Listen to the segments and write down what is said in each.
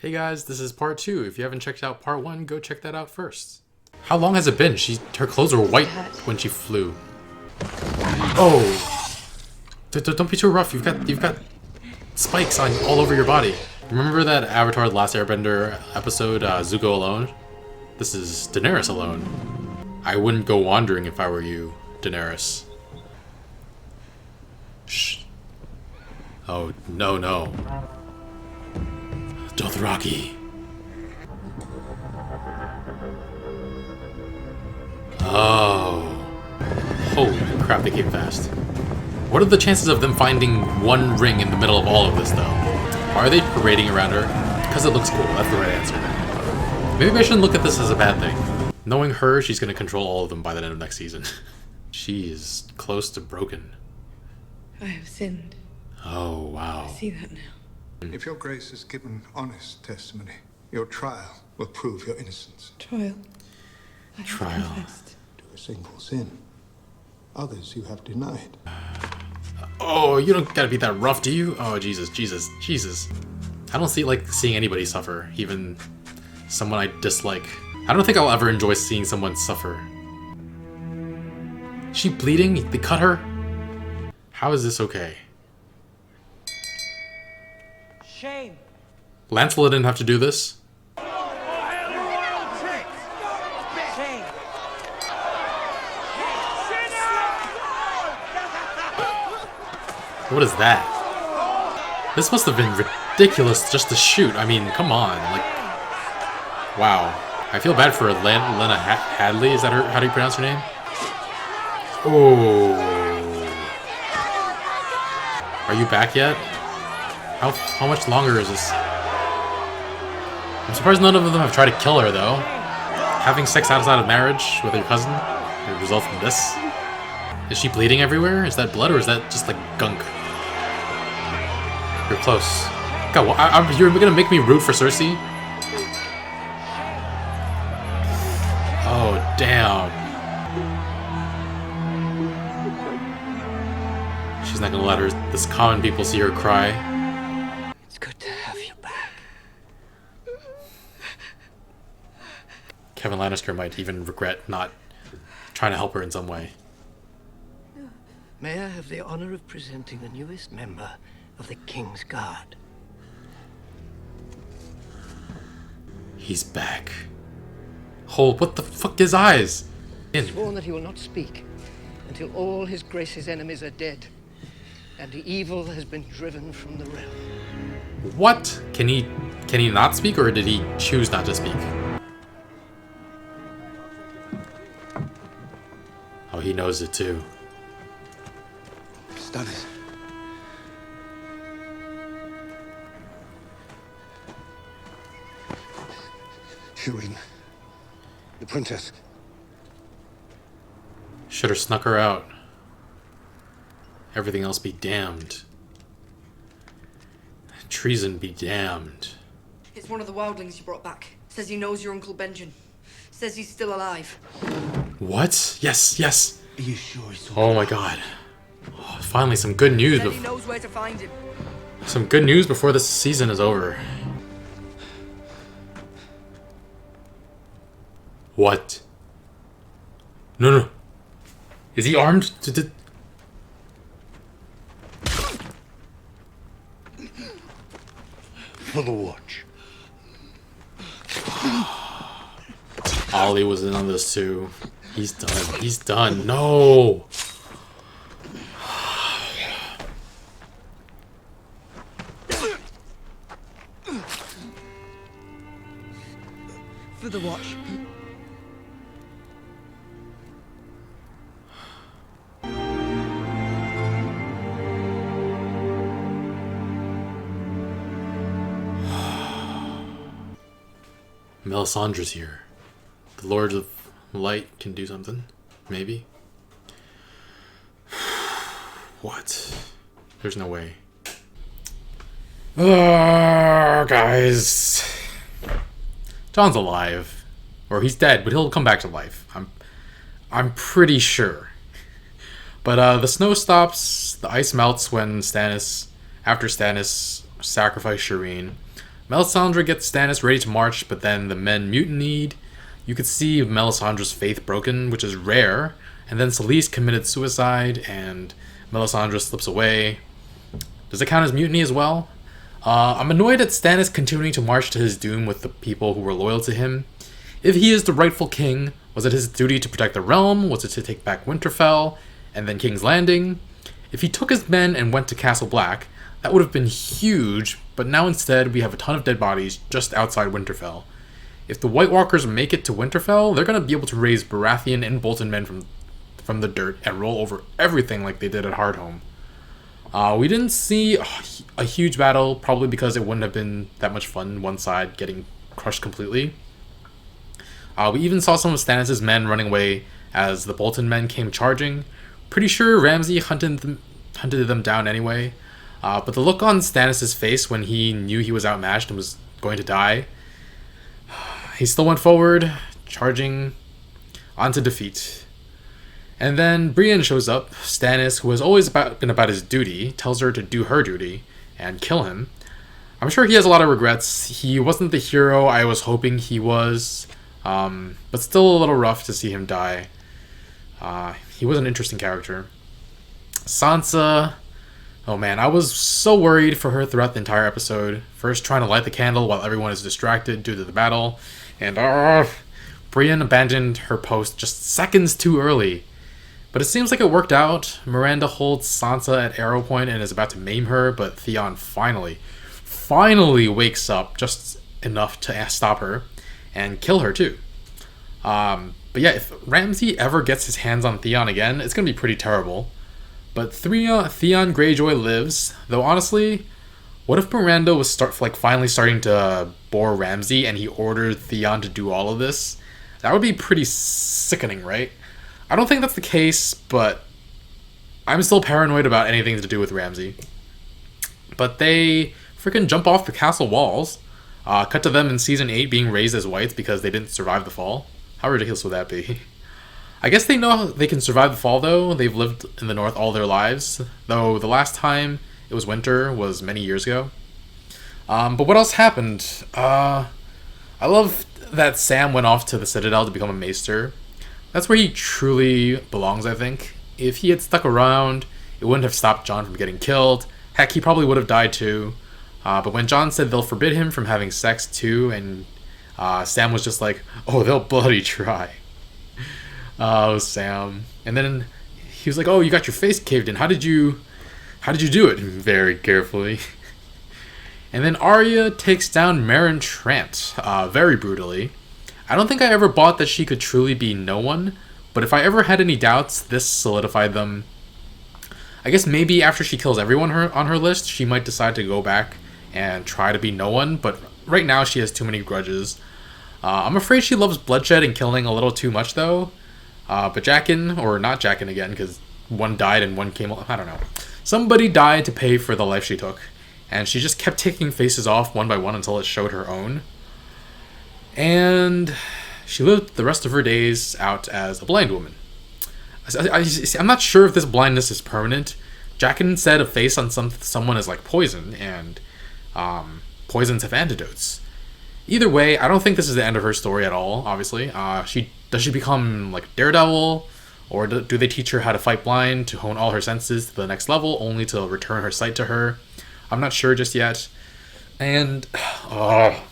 Hey guys, this is part 2. If you haven't checked out part 1, go check that out first. How long has it been? Her clothes were white when she flew. Oh! Don't be too rough. You've got spikes all over your body. Remember that Avatar: The Last Airbender episode, Zuko Alone? This is Daenerys alone. I wouldn't go wandering if I were you, Daenerys. Shh. Oh, no. Dothraki. Oh. Holy crap, they came fast. What are the chances of them finding one ring in the middle of all of this, though? Why are they parading around her? Because it looks cool. That's the right answer. Maybe I shouldn't look at this as a bad thing. Knowing her, she's going to control all of them by the end of next season. She is close to broken. I have sinned. Oh, wow. I see that now. If your grace has given honest testimony, your trial will prove your innocence. Trial. I have Trial. confessed. To a single sin. Others you have denied. Oh, you don't gotta be that rough, do you? Oh, Jesus. I don't like seeing anybody suffer, even someone I dislike. I don't think I'll ever enjoy seeing someone suffer. Is she bleeding? They cut her? How is this okay? Shame. Lancelot didn't have to do this? Shame. What is that? This must have been ridiculous just to shoot. I mean, come on. Wow. I feel bad for Lena Hadley. Is that her? How do you pronounce her name? Oh. Are you back yet? How much longer is this? I'm surprised none of them have tried to kill her, though. Having sex outside of marriage with your cousin will result in this. Is she bleeding everywhere? Is that blood or is that just like gunk? You're close. God, you're gonna make me root for Cersei? Oh, damn. She's not gonna let this common people see her cry. It's good to have you back. Kevin Lannister might even regret not trying to help her in some way. May I have the honor of presenting the newest member of the King's Guard? He's back. Hold, what the fuck, his eyes? Sworn that he will not speak until all his grace's enemies are dead and the evil has been driven from the realm. What? Can he not speak, or did he choose not to speak? Oh, he knows it too. Stannis. Meereen. The princess. Should have snuck her out. Everything else be damned. Treason be damned. It's one of the wildlings you brought back. Says he knows your Uncle Benjen. Says he's still alive. What? Yes. Are you sure he's Oh my god. Oh, finally some good news. Says he knows where to find him. Some good news before this season is over. What? No. Is he armed? for the watch? Ollie was in on this too. He's done. No! For the watch. Melisandre's here. The Lord of Light can do something. Maybe. What? There's no way. Guys. John's alive. Or he's dead, but he'll come back to life. I'm pretty sure. But the snow stops, the ice melts when after Stannis sacrificed Shireen. Melisandre gets Stannis ready to march, but then the men mutinied. You could see Melisandre's faith broken, which is rare, and then Selyse committed suicide, and Melisandre slips away. Does it count as mutiny as well? I'm annoyed at Stannis continuing to march to his doom with the people who were loyal to him. If he is the rightful king, was it his duty to protect the realm? Was it to take back Winterfell, and then King's Landing? If he took his men and went to Castle Black, that would have been huge, but now instead we have a ton of dead bodies just outside Winterfell. If the White Walkers make it to Winterfell, they're going to be able to raise Baratheon and Bolton men from the dirt and roll over everything like they did at Hardhome. We didn't see a huge battle, probably because it wouldn't have been that much fun one side getting crushed completely. We even saw some of Stannis' men running away as the Bolton men came charging. Pretty sure Ramsay hunted them down anyway. But the look on Stannis' face when he knew he was outmatched and was going to die, he still went forward, charging onto defeat. And then Brienne shows up. Stannis, who has always been about his duty, tells her to do her duty and kill him. I'm sure he has a lot of regrets. He wasn't the hero I was hoping he was, but still a little rough to see him die. He was an interesting character. Sansa, oh man, I was so worried for her throughout the entire episode. First trying to light the candle while everyone is distracted due to the battle, and Brienne abandoned her post just seconds too early. But it seems like it worked out. Miranda holds Sansa at arrow point and is about to maim her, but Theon finally wakes up just enough to stop her and kill her too. But yeah, if Ramsay ever gets his hands on Theon again, it's going to be pretty terrible. But Theon Greyjoy lives, though honestly, what if Miranda was finally starting to bore Ramsay and he ordered Theon to do all of this? That would be pretty sickening, right? I don't think that's the case, but I'm still paranoid about anything to do with Ramsay. But they freaking jump off the castle walls. Cut to them in Season 8 being raised as whites because they didn't survive the fall. How ridiculous would that be? I guess they know they can survive the fall, though. They've lived in the north all their lives, though the last time it was winter was many years ago. But what else happened? I love that Sam went off to the Citadel to become a maester. That's where he truly belongs, I think. If he had stuck around, it wouldn't have stopped Jon from getting killed. Heck, he probably would have died too. But when Jon said they'll forbid him from having sex too, and Sam was just like, oh, they'll bloody try. Oh, Sam. And then he was like, oh, you got your face caved in. How did you do it? Very carefully. And then Arya takes down Meereen Trant very brutally. I don't think I ever bought that she could truly be no one, but if I ever had any doubts, this solidified them. I guess maybe after she kills everyone on her list, she might decide to go back and try to be no one, but right now she has too many grudges. I'm afraid she loves bloodshed and killing a little too much, though. But Jaqen, or not Jaqen again, because one died and one came... I don't know. Somebody died to pay for the life she took, and she just kept taking faces off one by one until it showed her own. And she lived the rest of her days out as a blind woman. I'm not sure if this blindness is permanent. Jaqen said a face on someone is like poison, and poisons have antidotes. Either way, I don't think this is the end of her story at all, obviously. Does she become like Daredevil? Or do they teach her how to fight blind to hone all her senses to the next level, only to return her sight to her? I'm not sure just yet. And,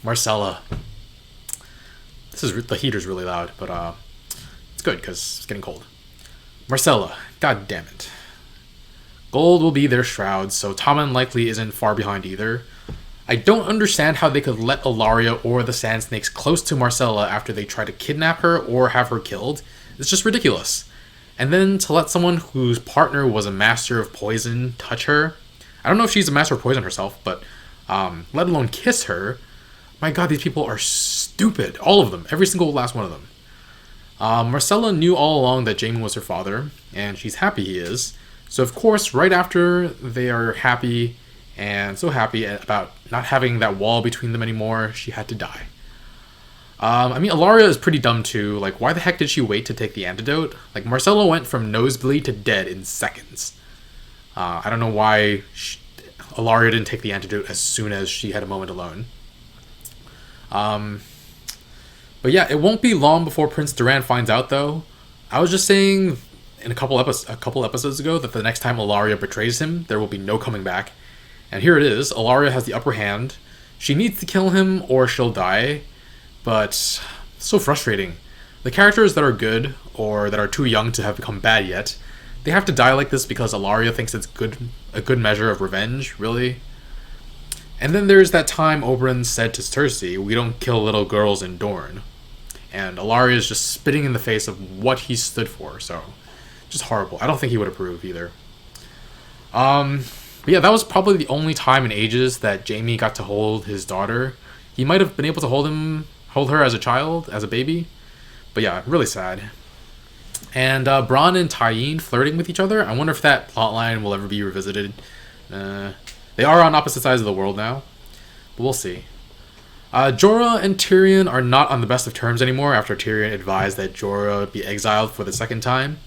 Marcella. The heater's really loud, but it's good because it's getting cold. Marcella, god damn it. Gold will be their shroud, so Tommen likely isn't far behind either. I don't understand how they could let Ellaria or the Sand Snakes close to Marcella after they try to kidnap her or have her killed. It's just ridiculous. And then to let someone whose partner was a master of poison touch her. I don't know if she's a master of poison herself, but let alone kiss her. My god, these people are stupid. All of them. Every single last one of them. Marcella knew all along that Jaime was her father, and she's happy he is. So of course, right after they are happy, and so happy about not having that wall between them anymore, she had to die. Ellaria is pretty dumb too. Like, why the heck did she wait to take the antidote? Like, Marcella went from nosebleed to dead in seconds. I don't know why Ellaria didn't take the antidote as soon as she had a moment alone. But yeah, it won't be long before Prince Doran finds out, though. I was just saying in a couple episodes ago that the next time Ilaria betrays him, there will be no coming back. And here it is. Ilaria has the upper hand. She needs to kill him or she'll die. But so frustrating. The characters that are good or that are too young to have become bad yet, they have to die like this because Ilaria thinks it's a good measure of revenge, really. And then there's that time Oberyn said to Cersei, "We don't kill little girls in Dorne." And Ilaria is just spitting in the face of what he stood for, so just horrible. I don't think he would approve either. But yeah, that was probably the only time in ages that Jaime got to hold his daughter. He might have been able to hold her as a child, as a baby. But yeah, really sad. And Bronn and Tyene flirting with each other. I wonder if that plotline will ever be revisited. They are on opposite sides of the world now, but we'll see. Jorah and Tyrion are not on the best of terms anymore after Tyrion advised that Jorah be exiled for the second time.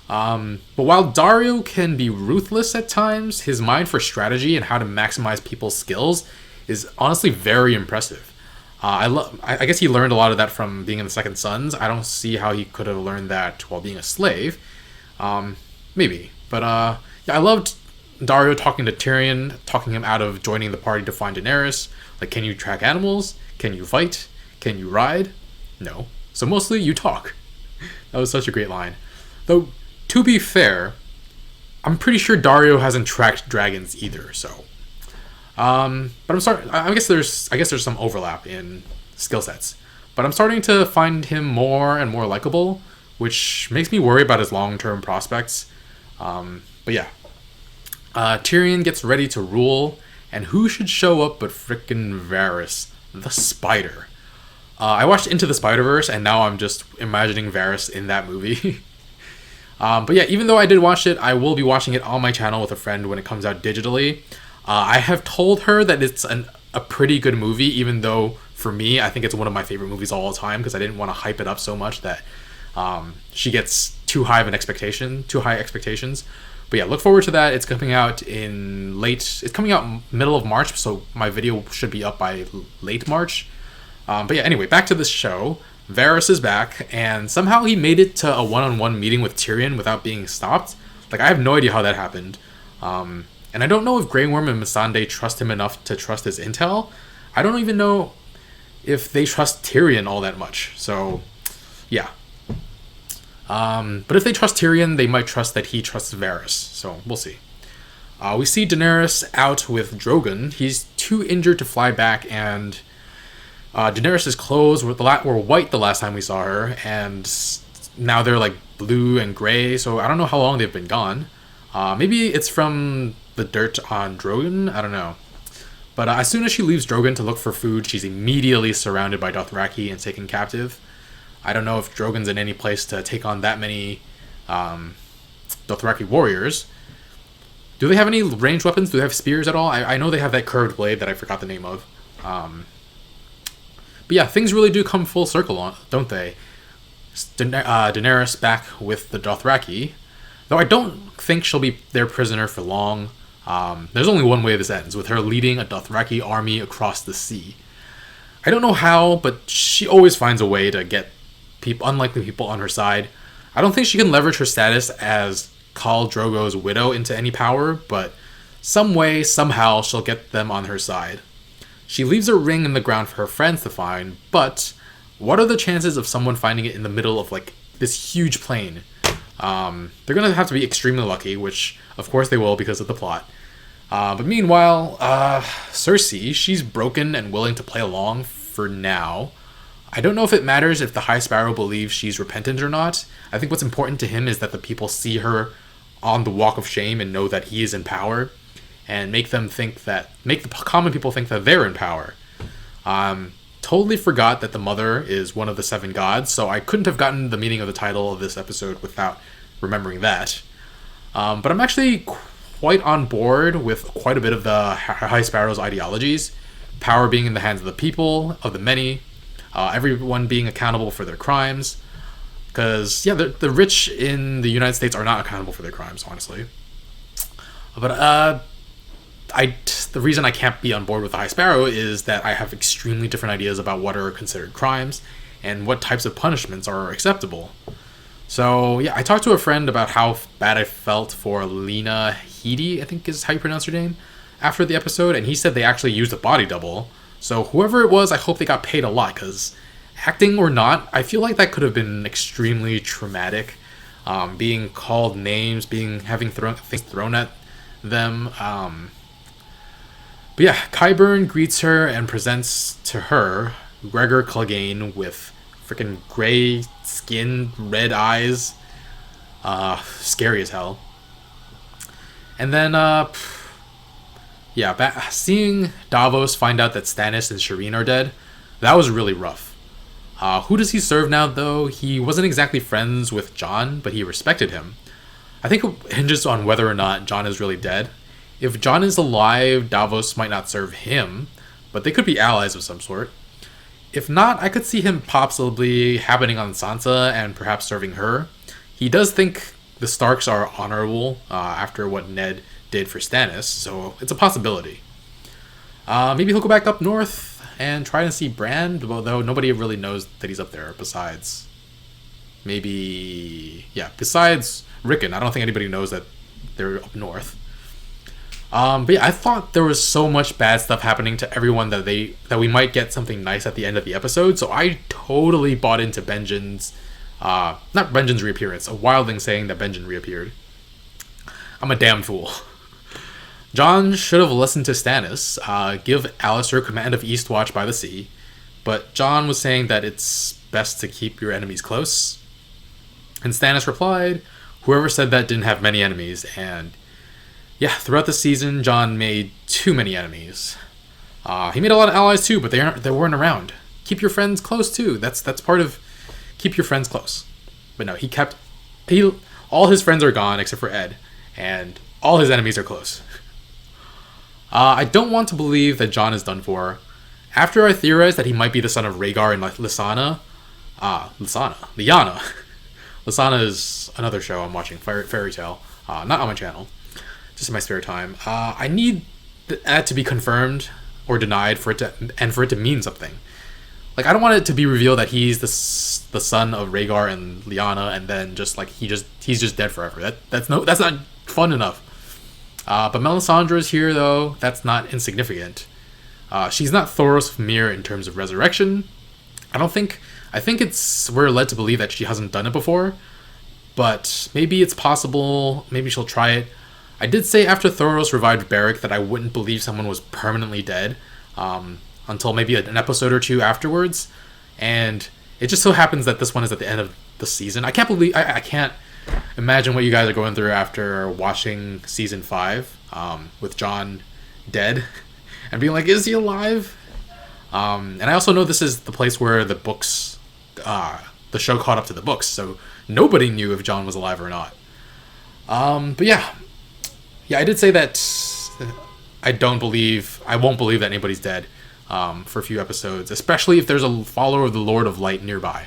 But while Daario can be ruthless at times, his mind for strategy and how to maximize people's skills is honestly very impressive. I guess he learned a lot of that from being in the Second Sons. I don't see how he could have learned that while being a slave. Maybe. But yeah, I loved Daario talking to Tyrion, talking him out of joining the party to find Daenerys. Like, can you track animals? Can you fight? Can you ride? No. So mostly you talk. That was such a great line. Though, to be fair, I'm pretty sure Daario hasn't tracked dragons either, so. But I'm sorry. I guess there's some overlap in skill sets. But I'm starting to find him more and more likable, which makes me worry about his long-term prospects. But yeah. Tyrion gets ready to rule, and who should show up but frickin' Varys, the Spider. I watched Into the Spider-Verse, and now I'm just imagining Varys in that movie. But yeah, even though I did watch it, I will be watching it on my channel with a friend when it comes out digitally. I have told her that it's a pretty good movie, even though, for me, I think it's one of my favorite movies of all time, because I didn't want to hype it up so much that she gets too high expectations. But yeah, look forward to that. It's coming out it's coming out middle of March, so my video should be up by late March. But yeah, anyway, back to this show. Varys is back, and somehow he made it to a one-on-one meeting with Tyrion without being stopped. Like, I have no idea how that happened. And I don't know if Grey Worm and Missandei trust him enough to trust his intel. I don't even know if they trust Tyrion all that much. So, yeah. But if they trust Tyrion, they might trust that he trusts Varys. So, we'll see. We see Daenerys out with Drogon. He's too injured to fly back, and Daenerys' clothes were white the last time we saw her, and now they're like blue and gray, so I don't know how long they've been gone. Maybe it's from the dirt on Drogon? I don't know. But as soon as she leaves Drogon to look for food, she's immediately surrounded by Dothraki and taken captive. I don't know if Drogon's in any place to take on that many Dothraki warriors. Do they have any ranged weapons? Do they have spears at all? I know they have that curved blade that I forgot the name of. But yeah, things really do come full circle, don't they? Daenerys back with the Dothraki. Though I don't think she'll be their prisoner for long. There's only one way this ends, with her leading a Dothraki army across the sea. I don't know how, but she always finds a way to get unlikely people on her side. I don't think she can leverage her status as Khal Drogo's widow into any power, but some way, somehow, she'll get them on her side. She leaves a ring in the ground for her friends to find, but what are the chances of someone finding it in the middle of, like, this huge plain? They're gonna have to be extremely lucky, which, of course, they will because of the plot. But meanwhile, Cersei, she's broken and willing to play along for now. I don't know if it matters if the High Sparrow believes she's repentant or not. I think what's important to him is that the people see her on the walk of shame and know that he is in power, and make the common people think that they're in power. Totally forgot that the mother is one of the 7 gods, so I couldn't have gotten the meaning of the title of this episode without remembering that. But I'm actually quite on board with quite a bit of the High Sparrow's ideologies. Power being in the hands of the people, of the many, everyone being accountable for their crimes. Because, yeah, the rich in the United States are not accountable for their crimes, honestly. But the reason I can't be on board with the High Sparrow is that I have extremely different ideas about what are considered crimes and what types of punishments are acceptable. So yeah, I talked to a friend about how bad I felt for Lena Headey, I think is how you pronounce her name, after the episode, and he said they actually used a body double. So whoever it was, I hope they got paid a lot, because acting or not, I feel like that could have been extremely traumatic. Being called names, having things thrown at them. But yeah, Qyburn greets her and presents to her Gregor Clegane with freaking gray skin, red eyes, scary as hell. And then, seeing Davos find out that Stannis and Shireen are dead, that was really rough. Who does he serve now, though? He wasn't exactly friends with Jon, but he respected him. I think it hinges on whether or not Jon is really dead. If Jon is alive, Davos might not serve him, but they could be allies of some sort. If not, I could see him possibly happening on Sansa and perhaps serving her. He does think the Starks are honorable after what Ned did for Stannis, so it's a possibility. Maybe he'll go back up north and try to see Bran, though nobody really knows that he's up there besides besides Rickon. I don't think anybody knows that they're up north. But yeah, I thought there was so much bad stuff happening to everyone that we might get something nice at the end of the episode. So I totally bought into Benjen's, not Benjen's reappearance, a wildling saying that Benjen reappeared. I'm a damn fool. Jon should have listened to Stannis, give Alliser command of Eastwatch by the Sea, but Jon was saying that it's best to keep your enemies close. And Stannis replied, whoever said that didn't have many enemies, and yeah, throughout the season, Jon made too many enemies. He made a lot of allies too, but they weren't around. Keep your friends close too. That's part of keep your friends close. But no, all his friends are gone except for Ed, and all his enemies are close. I don't want to believe that Jon is done for. After I theorized that he might be the son of Rhaegar and Lyanna. Lyanna is another show I'm watching, Fairy Tale, not on my channel. Just in my spare time. I need that to be confirmed or denied for it to mean something. Like, I don't want it to be revealed that he's the son of Rhaegar and Lyanna, and then just like he's just dead forever. That's not fun enough. But Melisandre's here though. That's not insignificant. She's not Thoros of Myr in terms of resurrection. I think we're led to believe that she hasn't done it before, but maybe it's possible. Maybe she'll try it. I did say after Thoros revived Beric that I wouldn't believe someone was permanently dead until maybe an episode or two afterwards, and it just so happens that this one is at the end of the season. I can't imagine what you guys are going through after watching season 5 with Jon dead and being like, is he alive? And I also know this is the place where the books, the show caught up to the books, so nobody knew if Jon was alive or not. But yeah, I did say that I won't believe that anybody's dead for a few episodes, especially if there's a follower of the Lord of Light nearby.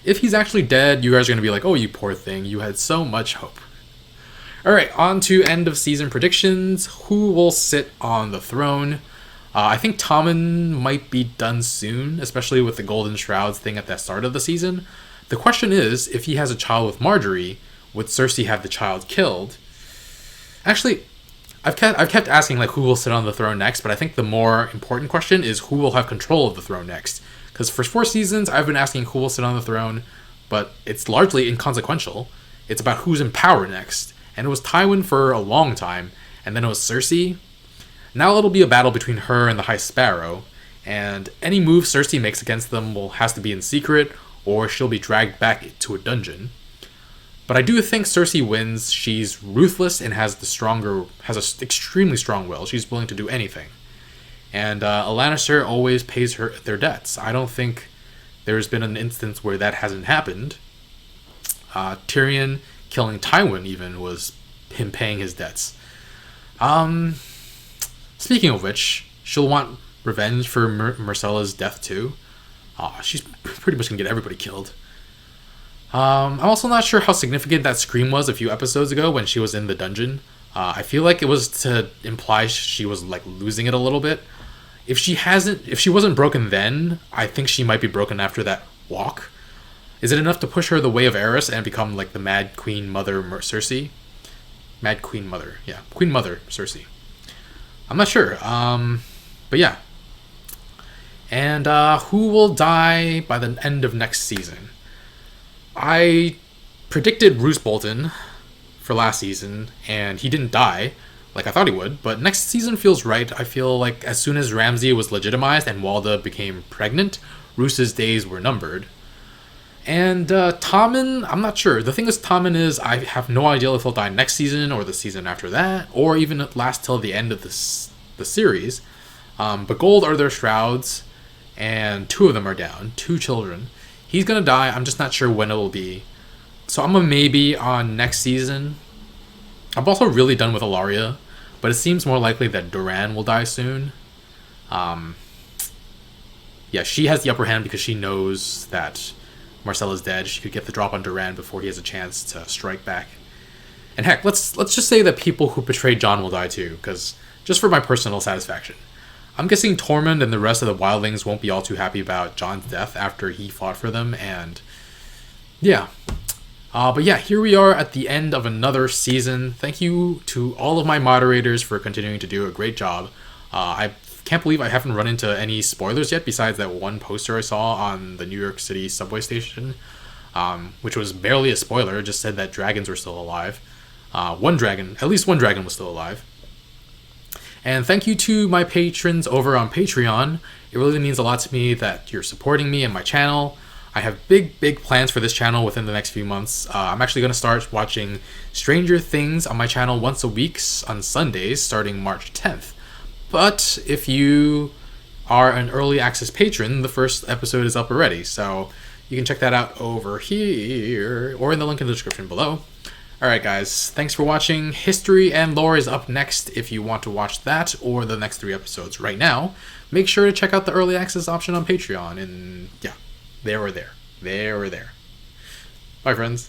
If he's actually dead, you guys are going to be like, oh, you poor thing, you had so much hope. Alright, on to end of season predictions. Who will sit on the throne? I think Tommen might be done soon, especially with the Golden Shrouds thing at the start of the season. The question is, if he has a child with Marjorie, would Cersei have the child killed? Actually, I've kept asking like who will sit on the throne next, but I think the more important question is who will have control of the throne next. Because for 4 seasons, I've been asking who will sit on the throne, but it's largely inconsequential. It's about who's in power next. And it was Tywin for a long time, and then it was Cersei. Now it'll be a battle between her and the High Sparrow, and any move Cersei makes against them has to be in secret, or she'll be dragged back to a dungeon. But I do think Cersei wins. She's ruthless and has an extremely strong will. She's willing to do anything. And a Lannister always pays their debts. I don't think there's been an instance where that hasn't happened. Tyrion killing Tywin even was him paying his debts. Speaking of which, she'll want revenge for Myrcella's death too. She's pretty much gonna get everybody killed. I'm also not sure how significant that scream was a few episodes ago when she was in the dungeon. I feel like it was to imply she was like losing it a little bit. If she wasn't broken then, I think she might be broken after that walk. Is it enough to push her the way of Aerys and become like the Mad Queen Mother Cersei? Mad Queen Mother, yeah, Queen Mother Cersei. I'm not sure. But yeah. And who will die by the end of next season? I predicted Roose Bolton for last season, and he didn't die like I thought he would, but next season feels right. I feel like as soon as Ramsay was legitimized and Walda became pregnant, Roose's days were numbered. And Tommen, I'm not sure. The thing with Tommen is I have no idea if he'll die next season or the season after that, or even last till the end of the series. But gold are their shrouds, and 2 of them are down. 2 children. He's gonna die. I'm just not sure when it will be. So I'm a maybe on next season. I'm also really done with Ilaria, but it seems more likely that Doran will die soon. Yeah, she has the upper hand because she knows that Marcella's dead. She could get the drop on Doran before he has a chance to strike back. And heck, let's just say that people who betrayed Jon will die too, because just for my personal satisfaction. I'm guessing Tormund and the rest of the wildlings won't be all too happy about Jon's death after he fought for them, and yeah. But yeah, here we are at the end of another season. Thank you to all of my moderators for continuing to do a great job. I can't believe I haven't run into any spoilers yet besides that one poster I saw on the New York City subway station, which was barely a spoiler. It just said that dragons were still alive. At least one dragon was still alive. And thank you to my patrons over on Patreon. It really means a lot to me that you're supporting me and my channel. I have big plans for this channel within the next few months. I'm actually going to start watching Stranger Things on my channel once a week on Sundays starting March 10th. But if you are an early access patron, the first episode is up already. So you can check that out over here or in the link in the description below. Alright guys, thanks for watching. History and Lore is up next if you want to watch that or the next 3 episodes right now. Make sure to check out the early access option on Patreon and yeah. There or there. There or there. Bye, friends.